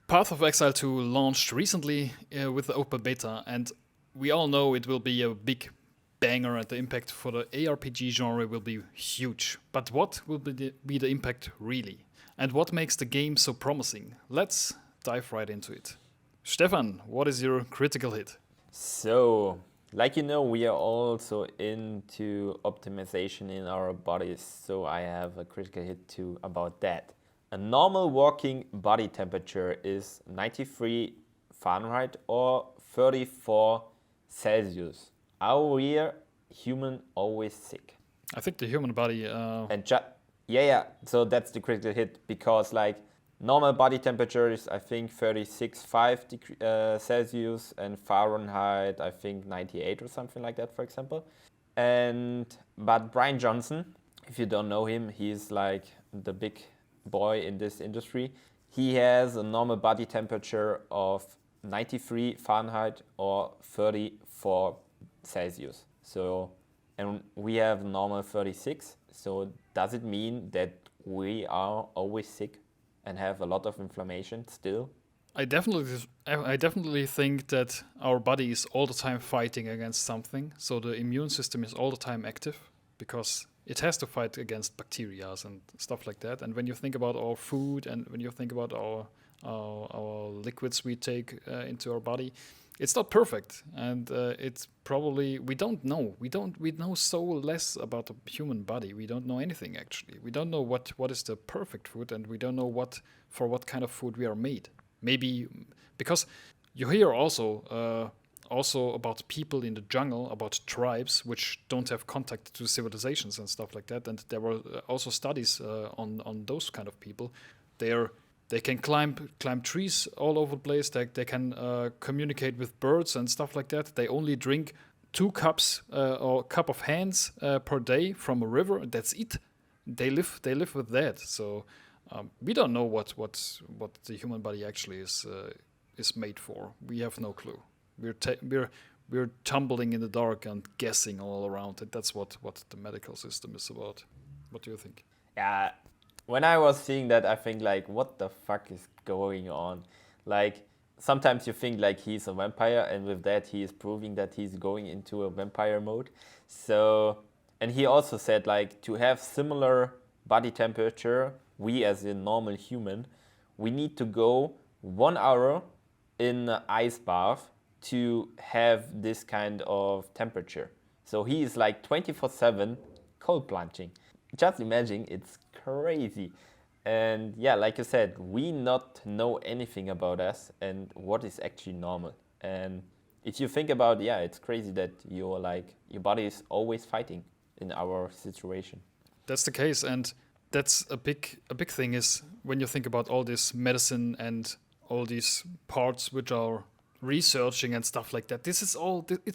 Path of Exile 2 launched recently with the open beta, and we all know it will be a big banger, and the impact for the ARPG genre will be huge. But what will be the impact really? And what makes the game so promising? Let's dive right into it. Stefan, what is your critical hit? So, like you know, we are also into optimization in our bodies, so I have a critical hit too about that. A normal walking body temperature is 93 Fahrenheit or 34 Celsius. Are we human always sick? I think the human body. Yeah. So that's the critical hit because like normal body temperature is I think 36.5 Celsius and Fahrenheit I think 98 or something like that, for example. But Brian Johnson, if you don't know him, he's like the big boy in this industry. He has a normal body temperature of 93 Fahrenheit or 34 Celsius. So, and we have normal 36. So does it mean that we are always sick and have a lot of inflammation still? I definitely think that our body is all the time fighting against something. So the immune system is all the time active because it has to fight against bacteria and stuff like that. And when you think about our food and when you think about our liquids we take into our body, it's not perfect, and it's probably we don't know. We know so less about the human body. We don't know anything actually. We don't know what is the perfect food, and we don't know what kind of food we are made. Maybe because you hear also about people in the jungle, about tribes which don't have contact to civilizations and stuff like that. And there were also studies on those kind of people. They can climb trees all over the place. They can communicate with birds and stuff like that. They only drink 2 cups or cup of hands per day from a river. That's it. They live with that. So we don't know what the human body actually is made for. We have no clue. We're tumbling in the dark and guessing all around it. That's what the medical system is about. What do you think? Yeah, when I was seeing that, I think like, what the fuck is going on? Like, sometimes you think like he's a vampire, and with that he is proving that he's going into a vampire mode. So, and he also said like to have similar body temperature, we as a normal human, we need to go 1 hour in an ice bath to have this kind of temperature. So he is like 24/7 cold plunging. Just imagine, it's crazy. And yeah, like you said, we not know anything about us and what is actually normal. And if you think about, yeah, it's crazy that your body is always fighting in our situation. That's the case, and that's a big thing is when you think about all this medicine and all these parts which are researching and stuff like that. It's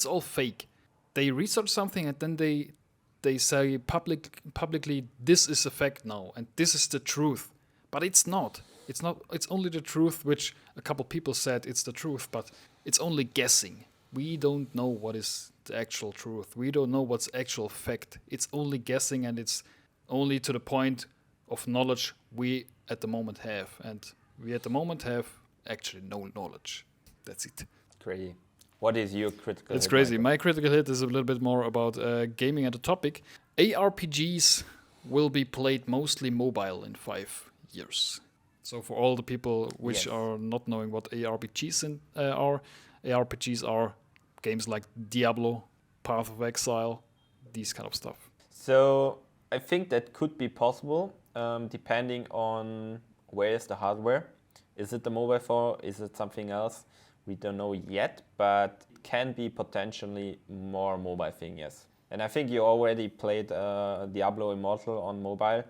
all fake. They research something and then they say publicly this is a fact now and this is the truth, but it's not. It's only the truth which a couple people said it's the truth, but it's only guessing. We don't know what is the actual truth. We don't know what's actual fact. It's only guessing, and it's only to the point of knowledge we at the moment have, and we at the moment have actually no knowledge. That's it. Crazy. What is your critical It's hit, crazy. Michael? My critical hit is a little bit more about gaming and the topic. ARPGs will be played mostly mobile in 5 years. So for all the people which Yes. are not knowing what are, ARPGs are games like Diablo, Path of Exile, these kind of stuff. So I think that could be possible, depending on where is the hardware. Is it the mobile phone? Is it something else? We don't know yet, but it can be potentially more mobile thing, yes. And I think you already played Diablo Immortal on mobile.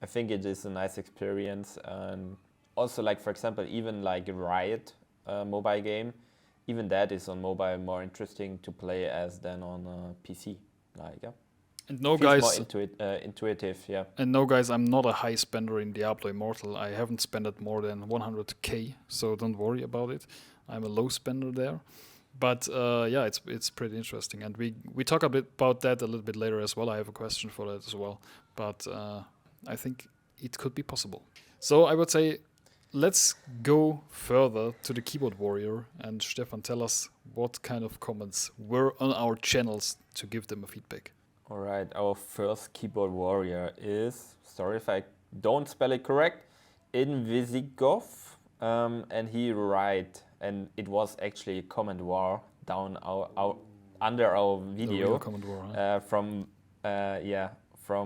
I think it is a nice experience, and also like for example, even like Riot mobile game, even that is on mobile more interesting to play as than on PC. Like yeah. And no, Feels guys, more intuitive, yeah. And no, guys, I'm not a high spender in Diablo Immortal. I haven't spent it more than 100k, so don't worry about it. I'm a low spender there. But yeah, it's pretty interesting, and we talk a bit about that a little bit later as well. I have a question for that as well, but I think it could be possible. So I would say let's go further to the keyboard warrior. And Stefan, tell us what kind of comments were on our channels to give them a feedback. All right, our first keyboard warrior is, sorry if I don't spell it correct, Invisigov, and he write, and it was actually a comment war down our under our The video real comment war, huh? from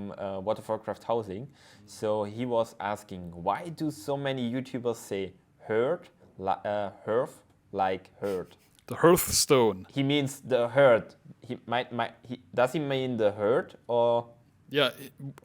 World of Warcraft housing. So he was asking, why do so many YouTubers say herd, hearth, like herd? The Hearthstone. He means the herd. Does he mean the herd or Yeah,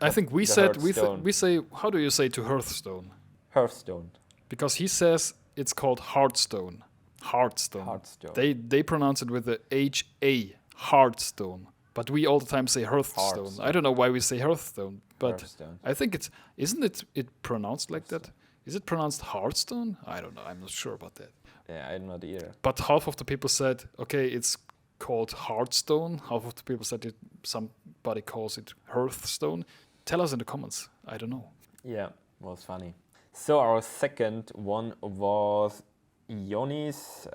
I think we the said Hearthstone. we say, how do you say to Hearthstone? Hearthstone? Because he says it's called Hearthstone. Hearthstone. Hearthstone. They pronounce it with the HA, Hearthstone. But we all the time say Hearthstone. Hearthstone. I don't know why we say Hearthstone, but Hearthstone. I think isn't it pronounced like that? Is it pronounced Hearthstone? I don't know. I'm not sure about that. Yeah, I'm not either. But half of the people said, okay, it's called Hearthstone. Half of the people said somebody calls it Hearthstone. Tell us in the comments. I don't know. Yeah, was funny. So our second one was Ionis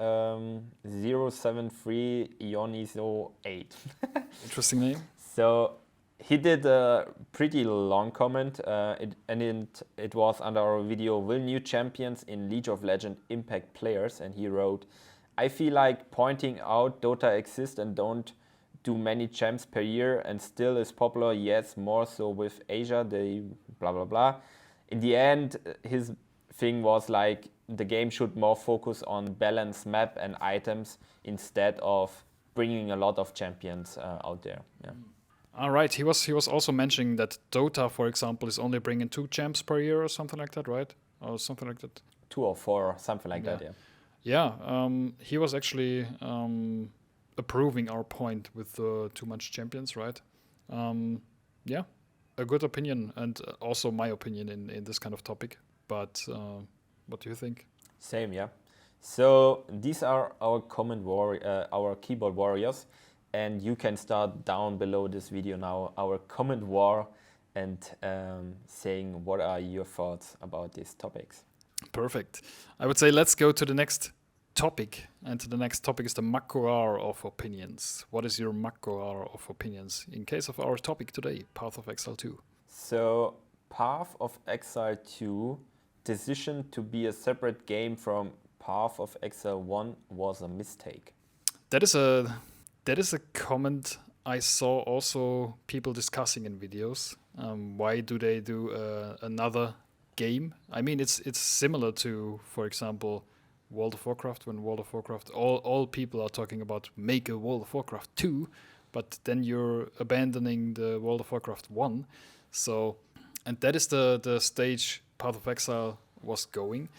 073 Ionis 08. Interesting name. So he did a pretty long comment, it was under our video, will new champions in League of Legends impact players? And he wrote, I feel like pointing out Dota exists and don't do many champs per year and still is popular, yes, more so with Asia, they blah blah blah. In the end, his thing was like the game should more focus on balanced map and items instead of bringing a lot of champions out there. Yeah. All right. He was also mentioning that Dota, for example, is only bringing 2 champs per year or something like that, right? Or something like that. 2 or 4, something like that. Yeah. Yeah. He was actually approving our point with too much champions, right? Yeah. A good opinion, and also my opinion in this kind of topic. But what do you think? Same, yeah. So these are our our keyboard warriors, and you can start down below this video now our comment war and saying what are your thoughts about these topics. Perfect. I would say let's go to the next topic, and the next topic is the Makoar of opinions. What is your Makoar of opinions in case of our topic today, Path of Exile 2? So Path of Exile 2 decision to be a separate game from Path of Exile 1 was a mistake. That is a comment I saw also people discussing in videos. Why do they do another game? I mean, it's similar to, for example, World of Warcraft. When World of Warcraft, all people are talking about make a World of Warcraft 2, but then you're abandoning the World of Warcraft 1. So, and that is the stage Path of Exile was going.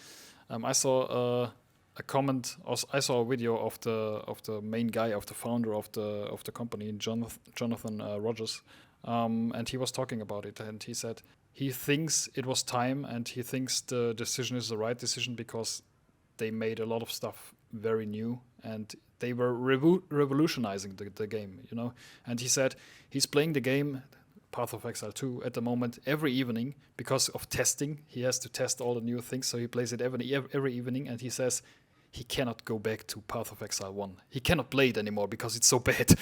I saw a comment. Also, I saw a video of the main guy, of the founder of the company, Jonathan Rogers, and he was talking about it. And he said he thinks it was time, and he thinks the decision is the right decision because they made a lot of stuff very new, and they were revolutionizing the game, you know. And he said he's playing the game Path of Exile 2 at the moment every evening because of testing. He has to test all the new things, so he plays it every evening, and he says he cannot go back to Path of Exile 1. He cannot play it anymore because it's so bad.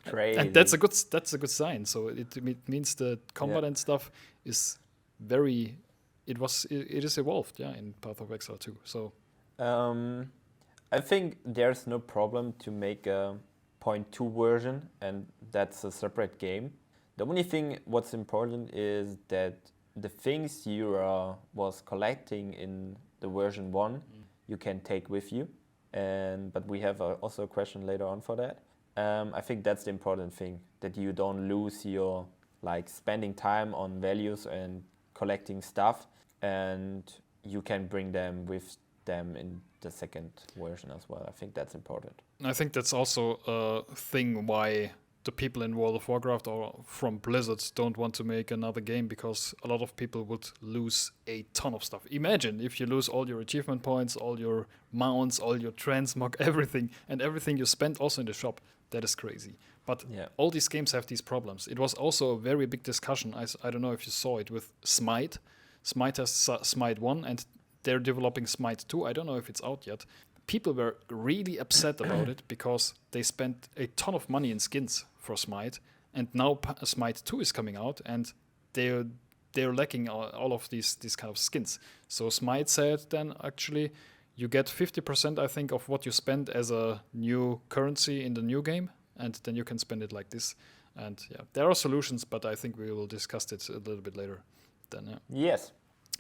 Crazy. And that's a good sign. So it means the combat and stuff is very it is evolved, in Path of Exile 2. So I think there's no problem to make a 0.2 version, and that's a separate game. The only thing what's important is that the things you was collecting in the version 1 you can take with you, but we have also a question later on for that. I think that's the important thing, that you don't lose your spending time on values and collecting stuff, and you can bring them with them in the second version as well. I think that's important. I think that's also a thing why the people in World of Warcraft or from Blizzard don't want to make another game, because a lot of people would lose a ton of stuff. Imagine if you lose all your achievement points, all your mounts, all your transmog, everything, and everything you spent also in the shop. That is crazy. But all these games have these problems. It was also a very big discussion. I don't know if you saw it with Smite. Smite has Smite 1 and they're developing Smite 2. I don't know if it's out yet. People were really upset about it because they spent a ton of money in skins for Smite, and now Smite 2 is coming out, and they're lacking all of these kind of skins. So Smite said then actually you get 50%, I think, of what you spend as a new currency in the new game, and then you can spend it like this. And yeah, there are solutions, but I think we will discuss it a little bit later. Then yeah. Yes.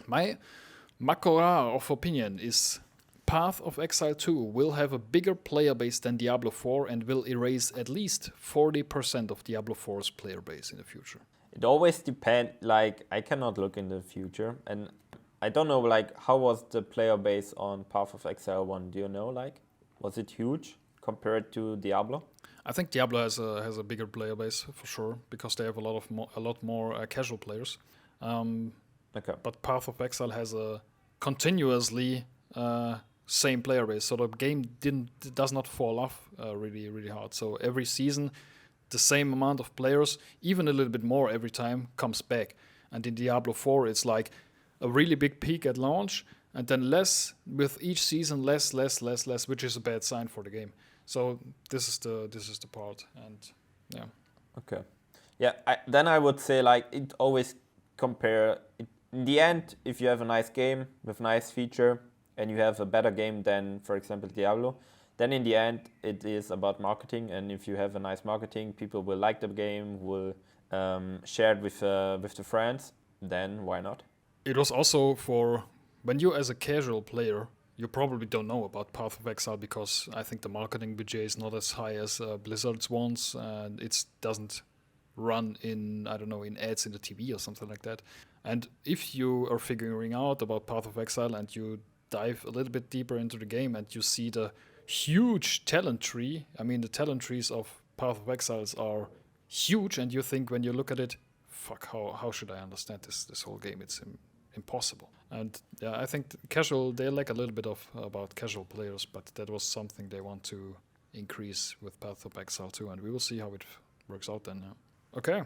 My Makora of opinion is Path of Exile 2 will have a bigger player base than Diablo 4 and will erase at least 40% of Diablo 4's player base in the future. It always depends, like, I cannot look in the future, and I don't know, like, how was the player base on Path of Exile 1? Do you know, like, was it huge compared to Diablo? I think Diablo has a bigger player base for sure because they have a lot more casual players. Okay. But Path of Exile has a continuously same player base, so the game does not fall off really hard. So every season, the same amount of players, even a little bit more every time, comes back. And in Diablo 4, it's like a really big peak at launch, and then less with each season, less, which is a bad sign for the game. So this is the part, and yeah. Okay. Yeah. Then I would say, like, it always compare. In the end, if you have a nice game with nice feature and you have a better game than, for example, Diablo, then in the end it is about marketing. And if you have a nice marketing, people will like the game, will share it with the friends. Then why not? It was also for when you as a casual player, you probably don't know about Path of Exile because I think the marketing budget is not as high as Blizzard's ones, and it doesn't run in, I don't know, in ads in the TV or something like that. And if you are figuring out about Path of Exile and you dive a little bit deeper into the game and you see the huge talent tree, I mean, the talent trees of Path of Exiles are huge, and you think when you look at it, fuck, how should I understand this whole game? It's impossible. And yeah, I think they lack a little bit about casual players, but that was something they want to increase with Path of Exile 2, and we will see how it works out then. Yeah. Okay,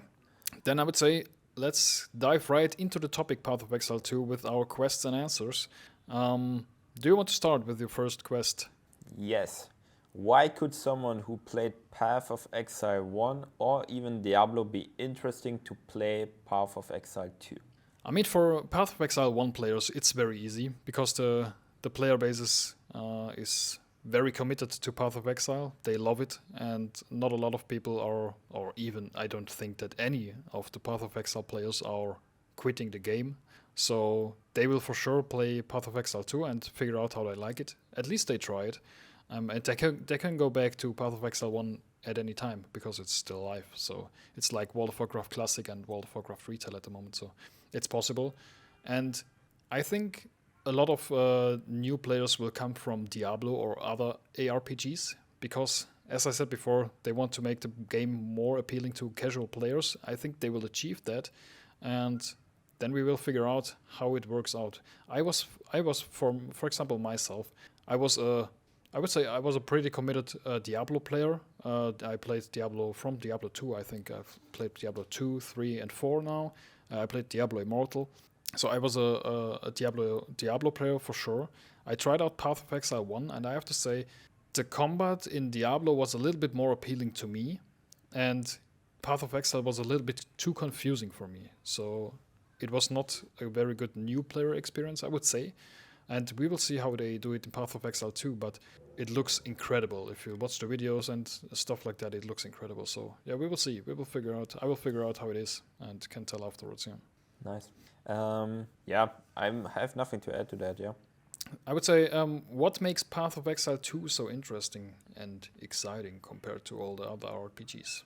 then I would say let's dive right into the topic Path of Exile 2 with our quests and answers. Do you want to start with your first quest? Yes. Why could someone who played Path of Exile 1 or even Diablo be interesting to play Path of Exile 2? I mean, for Path of Exile 1 players, it's very easy because the player base is very committed to Path of Exile. They love it, and not a lot of people are, or even I don't think that any of the Path of Exile players are quitting the game. So they will for sure play Path of Exile 2 and figure out how they like it. At least they try it. And they can go back to Path of Exile 1 at any time because it's still alive. So it's like World of Warcraft Classic and World of Warcraft Retail at the moment. So it's possible. And I think a lot of new players will come from Diablo or other ARPGs because, as I said before, they want to make the game more appealing to casual players. I think they will achieve that. And then we will figure out how it works out. I was for example, myself, I would say I was a pretty committed Diablo player. I played Diablo from Diablo 2. I think I've played Diablo 2, 3, and 4 now. I played Diablo Immortal. So I was a Diablo player for sure. I tried out Path of Exile 1, and I have to say the combat in Diablo was a little bit more appealing to me, and Path of Exile was a little bit too confusing for me. So it was not a very good new player experience, I would say. And we will see how they do it in Path of Exile 2, but it looks incredible. If you watch the videos and stuff like that, it looks incredible. So yeah, we will see. I will figure out how it is and can tell afterwards, yeah. Nice. Yeah, I have nothing to add to that, yeah. I would say, what makes Path of Exile 2 so interesting and exciting compared to all the other ARPGs?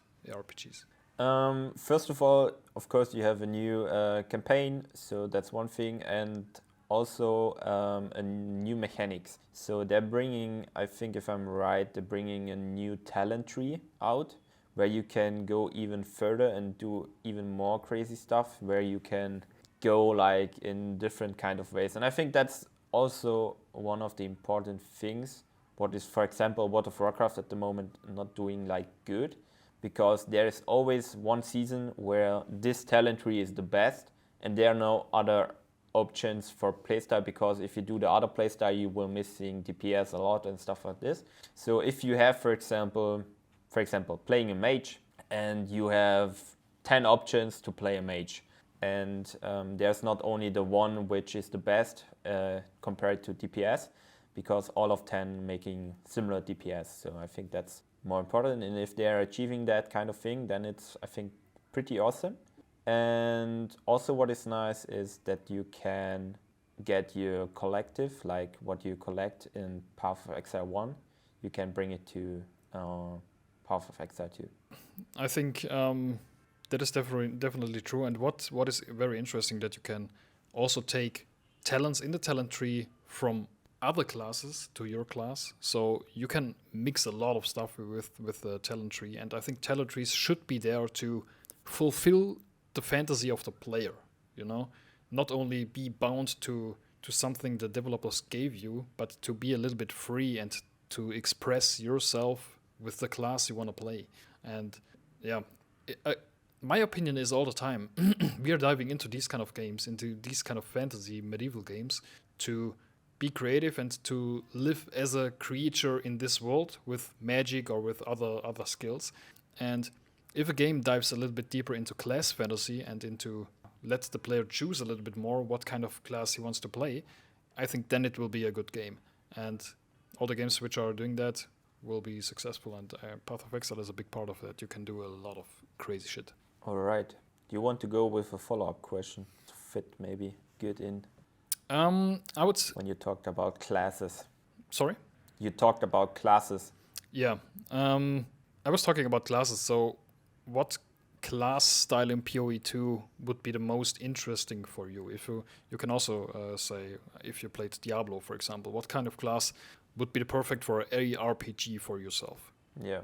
First of all, of course, you have a new campaign, so that's one thing, and also a new mechanics. So they're bringing, I think if I'm right, they're bringing a new talent tree out where you can go even further and do even more crazy stuff, where you can go like in different kind of ways. And I think that's also one of the important things, what is, for example, World of Warcraft at the moment not doing like good, because there is always one season where this talent tree is the best and there are no other options for playstyle, because if you do the other playstyle, you will missing DPS a lot and stuff like this. So if you have, for example, playing a mage, and you have 10 options to play a mage, and there's not only the one which is the best compared to DPS, because all of 10 making similar DPS. So I think that's more important, and if they're achieving that kind of thing, then it's, I think, pretty awesome. And also what is nice is that you can get your collective, like what you collect in Path of Exile 1, you can bring it to Path of Exile 2. I think that is definitely true. And what is very interesting, that you can also take talents in the talent tree from other classes to your class. So you can mix a lot of stuff with the talent tree. And I think talent trees should be there to fulfill the fantasy of the player, you know, not only be bound to something the developers gave you, but to be a little bit free and to express yourself with the class you want to play. And yeah, my opinion is all the time we are diving into these kind of games, into these kind of fantasy medieval games, to be creative and to live as a creature in this world with magic or with other skills. And if a game dives a little bit deeper into class fantasy and into lets the player choose a little bit more what kind of class he wants to play, I think then it will be a good game. And all the games which are doing that will be successful, and Path of Exile is a big part of that. You can do a lot of crazy shit. All right. Do you want to go with a follow-up question to fit maybe good in? I would... When you talked about classes. Sorry? You talked about classes. Yeah. I was talking about classes, so what class style in PoE2 would be the most interesting for you? If you can also say, if you played Diablo, for example, what kind of class would be the perfect for a RPG for yourself? Yeah.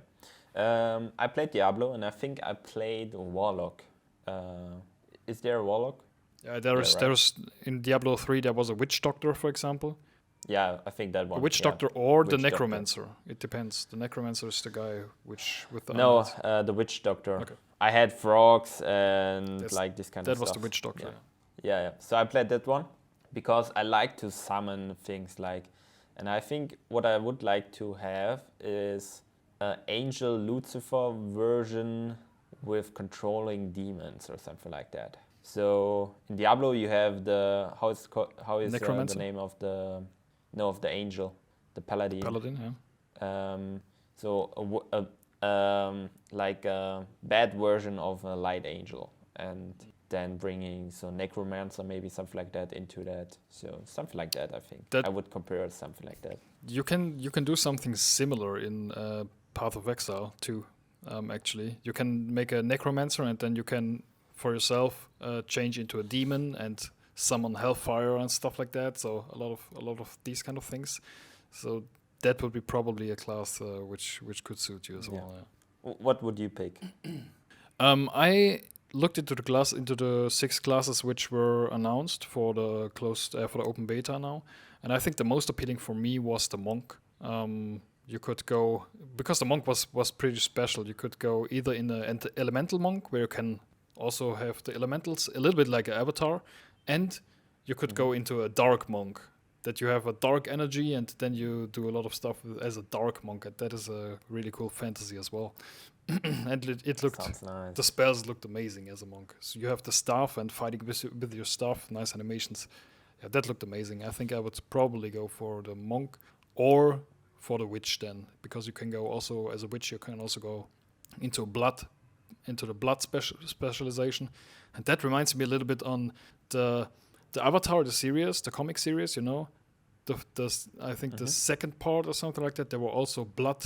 I played Diablo, and I think I played Warlock. Is there a Warlock? Yeah, there's in Diablo 3 there was a Witch Doctor, for example. Yeah, I think that one. A Witch Doctor or Witch the Necromancer. Doctor. It depends. The Necromancer is the guy with the the Witch Doctor. Okay. I had frogs and like this kind of stuff. That was the Witch Doctor. Yeah. So I played that one because I like to summon things like, and I think what I would like to have is an Angel Lucifer version with controlling demons or something like that. So in Diablo you have the how is the name of the angel, the paladin. Paladin, yeah. So like a bad version of a light angel, and then bringing necromancer, maybe something like that into that. So something like that, I think I would compare something like that. You can do something similar in Path of Exile too. Actually, you can make a necromancer, and then you can for yourself change into a demon and summon hellfire and stuff like that. So a lot of these kind of things. So that would be probably a class which could suit you as well. Yeah. What would you pick? I looked into the 6 classes which were announced for the for the open beta now, and I think the most appealing for me was the monk. You could go, because the monk was pretty special. You could go either in an elemental monk, where you can also have the elementals, a little bit like an avatar, and you could go into a dark monk, that you have a dark energy, and then you do a lot of stuff as a dark monk, and that is a really cool fantasy as well. And it looked, nice. The spells looked amazing as a monk. So you have the staff and fighting with your staff, nice animations. Yeah, that looked amazing. I think I would probably go for the monk or for the witch then, because you can go also as a witch. You can also go into the blood specialization, and that reminds me a little bit on the Avatar, the series, the comic series. You know, I think the second part or something like that. There were also blood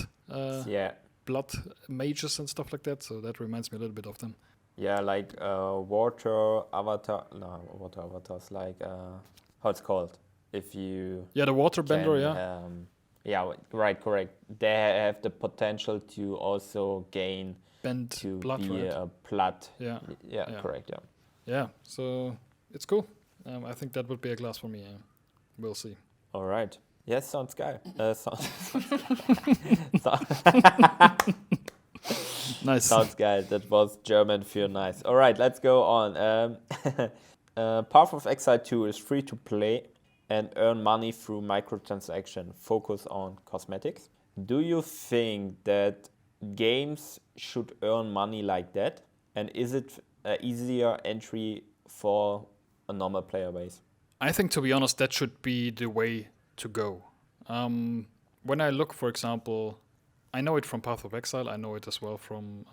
mages and stuff like that. So that reminds me a little bit of them. Yeah, like water avatars, like how it's called. If you the water bender, right, correct. They have the potential to also gain bend to blood, be right? a blood. Yeah, correct. Yeah, so it's cool. I think that would be a class for me. We'll see. All right. Yes, sounds geil. Nice. Sounds geil. That was German for nice. All right, let's go on. Path of Exile 2 is free to play and earn money through microtransaction. Focus on cosmetics. Do you think that games should earn money like that? And is it an easier entry for a normal player base? I think, to be honest, that should be the way to go. When I look, for example, I know it from Path of Exile. I know it as well from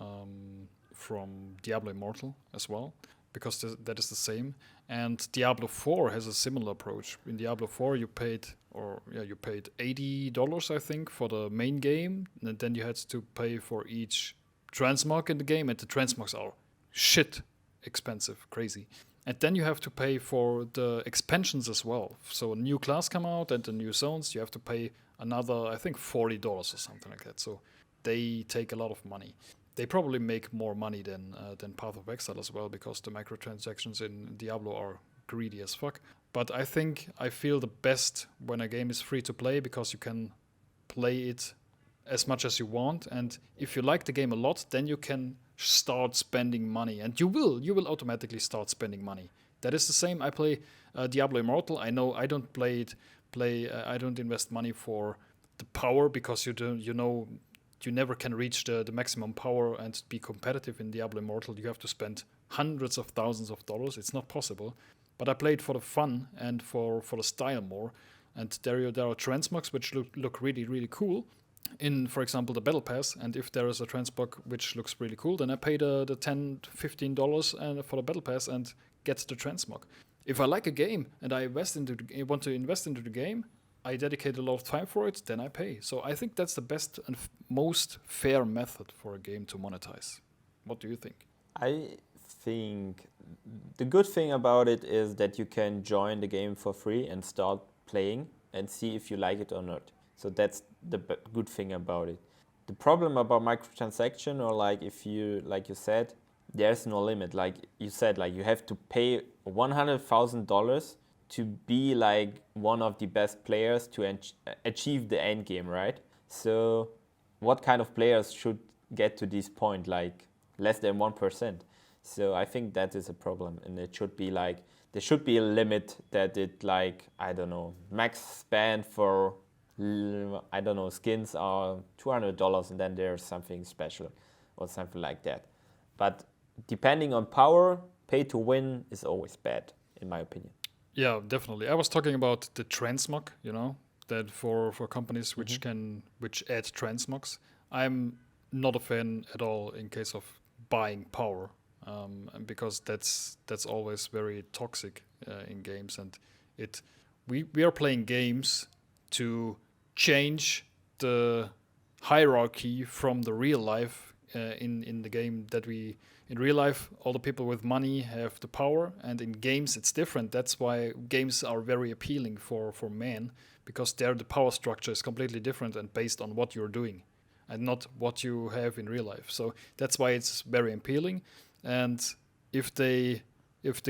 Diablo Immortal as well, because that is the same. And Diablo 4 has a similar approach. In Diablo 4, you paid $80, I think, for the main game, and then you had to pay for each transmog in the game, and the transmogs are shit expensive, crazy. And then you have to pay for the expansions as well. So a new class come out and the new zones, you have to pay another, I think, $40 or something like that. So they take a lot of money. They probably make more money than Path of Exile as well, because the microtransactions in Diablo are greedy as fuck. But I feel the best when a game is free to play, because you can play it as much as you want, and if you like the game a lot, then you can start spending money, and you will automatically start spending money. That is the same. I play Diablo Immortal. I know I don't I don't invest money for the power, because you never can reach the maximum power and be competitive in Diablo Immortal. You have to spend hundreds of thousands of dollars. It's not possible. But I play it for the fun and for the style more. And there are transmogs which look really, really cool in, for example, the Battle Pass. And if there is a transmog which looks really cool, then I pay the $10, $15 for the Battle Pass and get the transmog. If I like a game and I want to invest into the game, I dedicate a lot of time for it, then I pay. So I think that's the best and most fair method for a game to monetize. What do you think? I think the good thing about it is that you can join the game for free and start playing and see if you like it or not. So that's the good thing about it. The problem about microtransaction, or like you said, there's no limit. Like you said, like you have to pay $100,000 to be like one of the best players to achieve the end game, right? So what kind of players should get to this point? Like less than 1%. So I think that is a problem, and it should be like, there should be a limit that it, like, I don't know, max spend for, I don't know, skins are $200, and then there's something special or something like that. But depending on power, pay to win is always bad, in my opinion. Yeah, definitely. I was talking about the transmog, that for companies which add transmogs. I'm not a fan at all in case of buying power, because that's always very toxic in games, and we are playing games to change the hierarchy from the real life in the game, that in real life all the people with money have the power, and in games it's different. That's why games are very appealing for men, because there the power structure is completely different and based on what you're doing and not what you have in real life. So that's why it's very appealing. And if the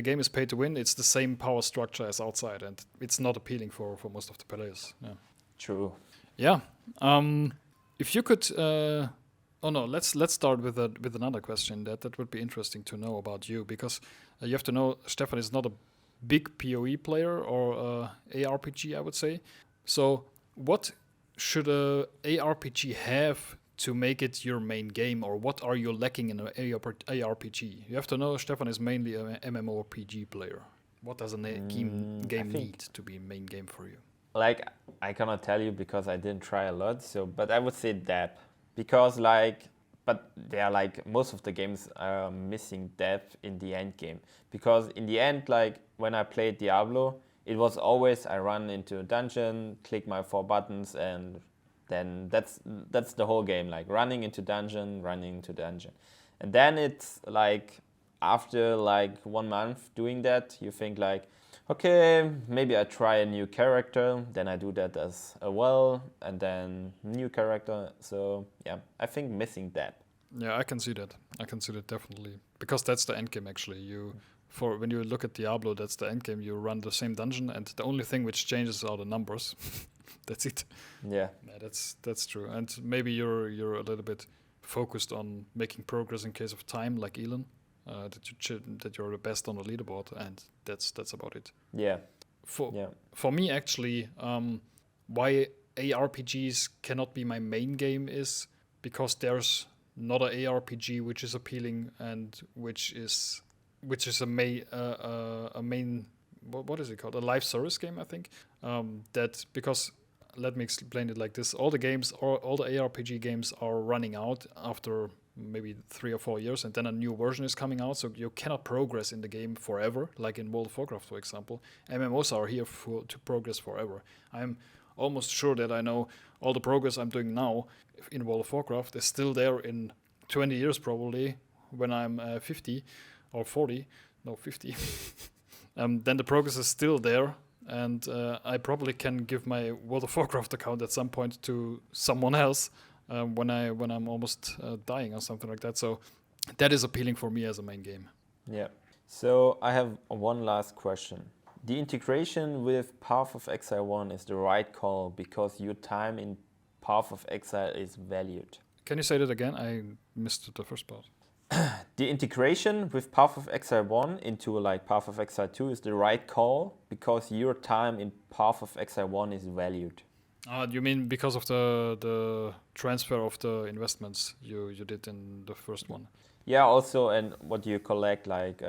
game is pay to win, it's the same power structure as outside, and it's not appealing for most of the players. Yeah. True. Yeah. If you could, let's start with another question that would be interesting to know about you, because you have to know Stefan is not a big PoE player or ARPG, I would say. So what should a ARPG have to make it your main game, or what are you lacking in an ARPG? You have to know Stefan is mainly an MMORPG player. What does a game need to be a main game for you? Like, I cannot tell you because I didn't try a lot. So, but I would say depth, because but they are like, most of the games are missing depth in the end game. Because in the end, like when I played Diablo, it was always I run into a dungeon, click my 4 buttons, and then that's the whole game. Like running into dungeon. And then it's like, after like 1 month doing that, you think like, okay, maybe I try a new character, then I do that as well, and then new character. So yeah, I think missing that. Yeah, I can see that. Definitely, because that's the end game actually. When you look at Diablo, that's the end game. You run the same dungeon, and the only thing which changes are the numbers. That's it. Yeah, that's true. And maybe you're a little bit focused on making progress in case of time, like Elon. that you're the best on the leaderboard, and that's about it. Yeah. For me, actually, why ARPGs cannot be my main game is because there's not an ARPG which is appealing and which is a main what is it called, a live service game, I think. That because let me explain it like this: all the ARPG games are running out after maybe 3 or 4 years, and then a new version is coming out, so you cannot progress in the game forever, like in World of Warcraft, for example. MMOs are here to progress forever. I'm almost sure that I know all the progress I'm doing now in World of Warcraft is still there in 20 years, probably, when I'm 50 or 40, no, 50. Then the progress is still there, and I probably can give my World of Warcraft account at some point to someone else when I'm almost dying or something like that. So that is appealing for me as a main game. Yeah. So I have one last question. The integration with Path of Exile 1 is the right call because your time in Path of Exile is valued. Can you say that again? I missed the first part. The integration with Path of Exile 1 into like Path of Exile 2 is the right call because your time in Path of Exile 1 is valued. You mean because of the transfer of the investments you did in the first one? Yeah, also, and what you collect, like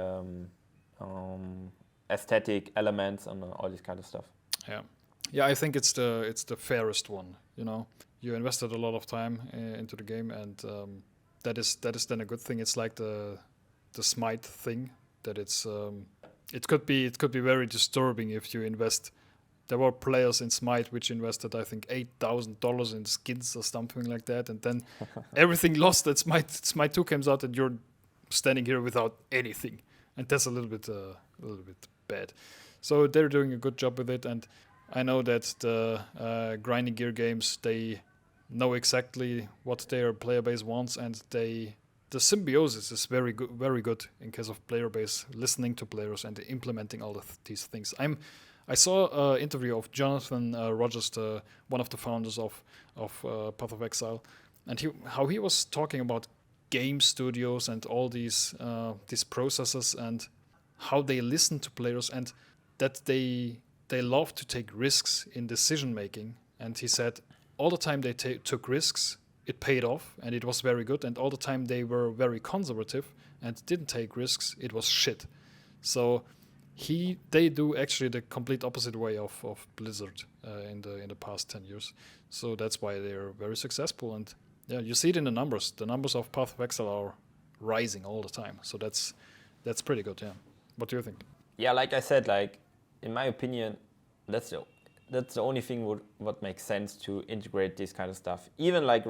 aesthetic elements and all this kind of stuff. Yeah. I think it's the fairest one. You know, you invested a lot of time into the game, and that is then a good thing. It's like the Smite thing, that it could be very disturbing if you invest. There were players in Smite which invested, I think, $8,000 in skins or something like that, and then everything lost. That Smite 2 comes out, and you're standing here without anything, and that's a little bit bad. So they're doing a good job with it, and I know that the grinding gear games, they know exactly what their player base wants, and the symbiosis is very good in case of player base listening to players and implementing all these things. I saw an interview of Jonathan Rogers, one of the founders of Path of Exile, and how he was talking about game studios and all these processes and how they listen to players, and that they love to take risks in decision making. And he said all the time they took risks, it paid off, and it was very good. And all the time they were very conservative and didn't take risks, it was shit. So they do actually the complete opposite way of Blizzard in the past 10 years. So that's why they're very successful. And yeah, you see it in the numbers. The numbers of Path of Exile are rising all the time. So that's pretty good. Yeah. What do you think? Yeah, like I said, like in my opinion, that's the only thing what makes sense to integrate this kind of stuff. Even like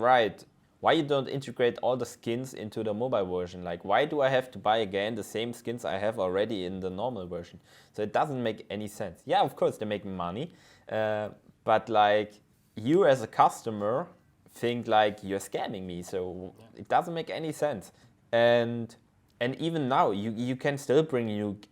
why you don't integrate all the skins into the mobile version? Like, why do I have to buy again the same skins I have already in the normal version? So it doesn't make any sense. Yeah, of course they make money, but like you as a customer think like you're scamming me. So it doesn't make any sense. And even now you can still bring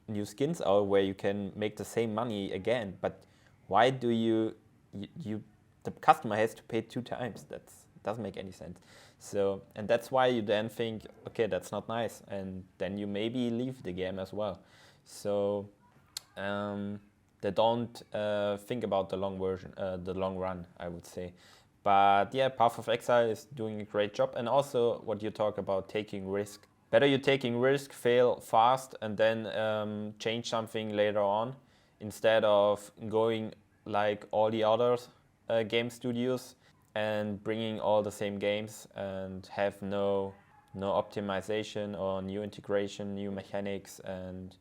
new skins out where you can make the same money again. But why do the customer has to pay 2 times? That doesn't make any sense. So, and that's why you then think, okay, that's not nice, and then you maybe leave the game as well. So they don't think about the long run, I would say. But yeah, Path of Exile is doing a great job, and also what you talk about taking risk. Better you taking risk, fail fast, and then change something later on, instead of going like all the other game studios and bringing all the same games and have no optimization or new integration, new mechanics, and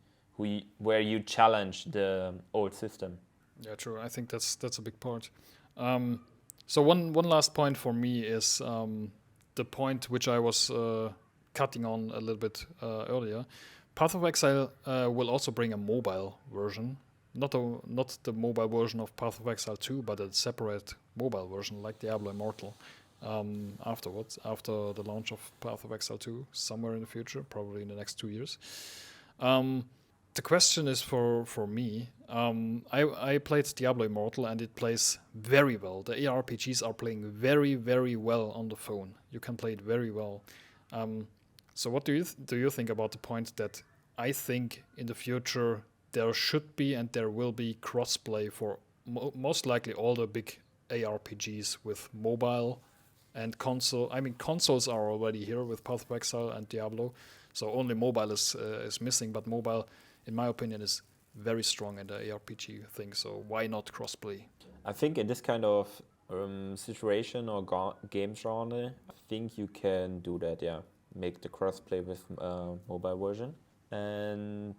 where you challenge the old system. Yeah, true. I think that's a big part. So one last point for me is the point which I was cutting on a little bit earlier. Path of Exile will also bring a mobile version. Not the mobile version of Path of Exile 2, but a separate mobile version like Diablo Immortal afterwards, after the launch of Path of Exile 2, somewhere in the future, probably in the next 2 years. The question is for me, I played Diablo Immortal and it plays very well. The ARPGs are playing very, very well on the phone. You can play it very well. So what do you think about the point that I think in the future there should be and there will be crossplay for most likely all the big ARPGs with mobile and console. I mean, consoles are already here with Path of Exile and Diablo, so only mobile is missing. But mobile, in my opinion, is very strong in the ARPG thing. So why not crossplay? I think in this kind of situation or game genre, I think you can do that. Yeah, make the crossplay with mobile version, and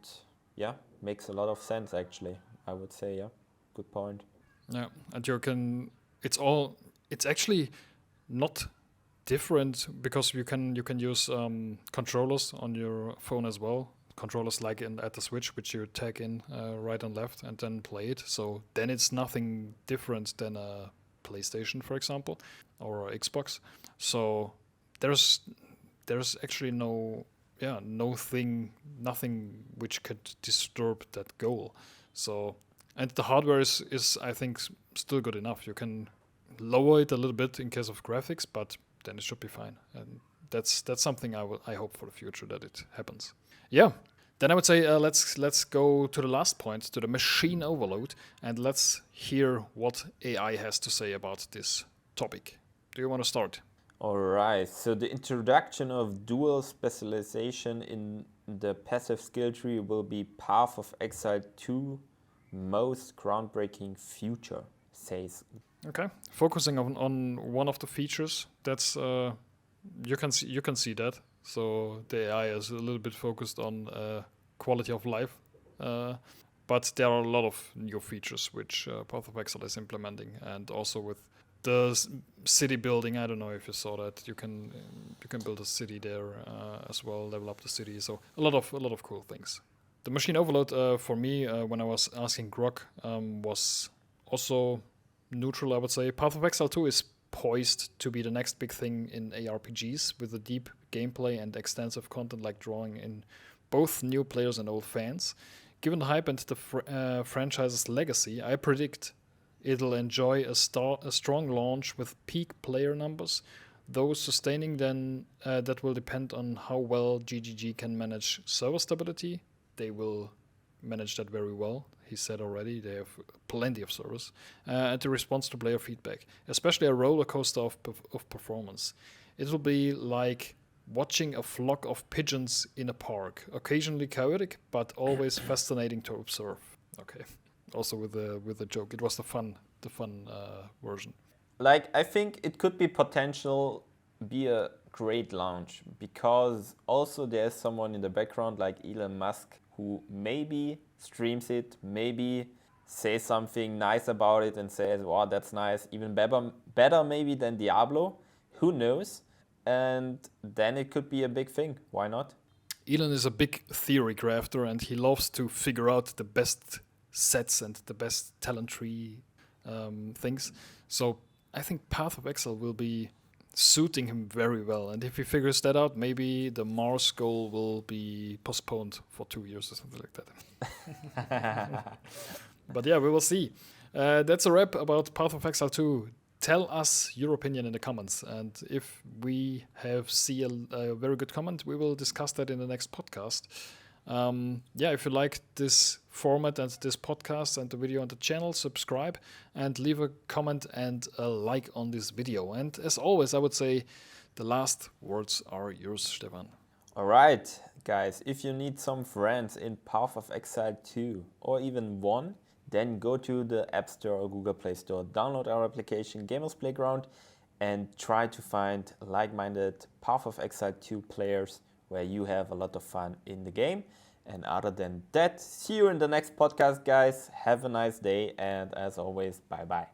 yeah, makes a lot of sense actually. I would say, yeah, good point. Yeah, and you can. It's actually not different because you can use controllers on your phone as well. Controllers like at the Switch, which you tag in right and left and then play it. So then it's nothing different than a PlayStation, for example, or a Xbox. So there's actually nothing which could disturb that goal. So and the hardware is I think still good enough. You can lower it a little bit in case of graphics, but then it should be fine. And that's something I hope for the future that it happens. Yeah. Then I would say let's go to the last point, to the machine overload, and let's hear what AI has to say about this topic. Do you want to start? All right. So the introduction of dual specialization in the passive skill tree will be Path of Exile 2 most groundbreaking future, says. Okay, focusing on one of the features that's you can see that. So the AI is a little bit focused on quality of life, but there are a lot of new features which Path of Exile is implementing, and also with the city building. I don't know if you saw that. You can build a city there as well, level up the city. So a lot of cool things. The machine overload for me when I was asking Grok was also neutral, I would say. Path of Exile 2 is poised to be the next big thing in ARPGs with a deep gameplay and extensive content like drawing in both new players and old fans. Given the hype and the franchise's legacy, I predict it'll enjoy a strong launch with peak player numbers. Though sustaining then that will depend on how well GGG can manage server stability. They will manage that very well. He said already they have plenty of servers, and the response to player feedback, especially a roller coaster of performance. It will be like watching a flock of pigeons in a park, occasionally chaotic, but always fascinating to observe. Okay, also with the joke, it was the fun version. Like, I think it could be a great launch, because also there's someone in the background like Elon Musk who maybe streams it, maybe says something nice about it and says, wow, that's nice, even better maybe than Diablo, who knows? And then it could be a big thing. Why not? Elon is a big theory crafter, and he loves to figure out the best sets and the best talent tree things. So I think Path of Exile will be suiting him very well. And if he figures that out, maybe the Mars goal will be postponed for 2 years or something like that. But yeah, we will see. That's a wrap about Path of Exile 2. Tell us your opinion in the comments. And if we see a very good comment, we will discuss that in the next podcast. If you like this format and this podcast and the video on the channel, subscribe and leave a comment and a like on this video. And as always, I would say the last words are yours, Stefan. All right, guys, if you need some friends in Path of Exile 2 or even 1, then go to the App Store or Google Play Store, download our application Gamers Playground, and try to find like-minded Path of Exile 2 players where you have a lot of fun in the game. And other than that, see you in the next podcast, guys. Have a nice day, and as always, bye-bye.